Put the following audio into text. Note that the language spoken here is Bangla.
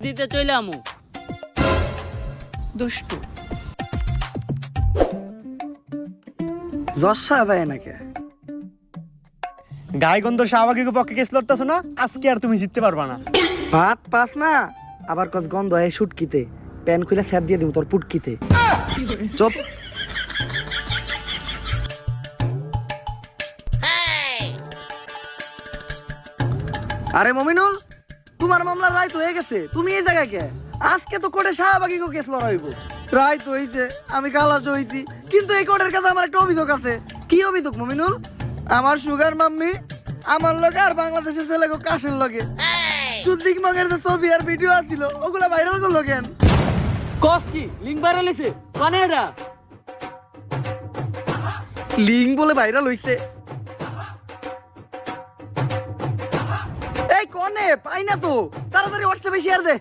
দিতে চইলামু দুষ্টু জশা ভাই নাকি গায়গন্ধ শাহবাগীর পক্ষে কেস লড়তেছো না, আজকে আর তুমি জিততে পারবা না। ভাত পাস না আবার কস গন্ধ হয় শুটকিতে, প্যান খুলে স্যাপ দিয়ে দিব তোর পুটকিতে। চুপ। আরে মমিনুল, তোমার মামলার রায় তো হয়ে গেছে, তুমি এই জায়গায় কে? আজকে তো কোর্টে শাহবাগী কেস লড়াইব। রায় তো হইছে, আমি খালাস হইছি, কিন্তু এই কোর্টের কাছে আমার একটা অভিযোগ আছে। কি অভিযোগ মমিনুল? আমার সুগার মাম্মি আমার লগে আর বাংলাদেশের ছেলে কাশের লগে চুদ্দিক মগের যে ছবি আর ভিডিও আছিল ওগুলা ভাইরাল করলো কেন? কস কি লিঙ্ক ভাইরাল হইছে কানে এটা লিঙ্ক বলে ভাইরাল হইছে? এই কনে পাই না তো, তাড়াতাড়ি হোয়াটসঅ্যাপে শেয়ার দে।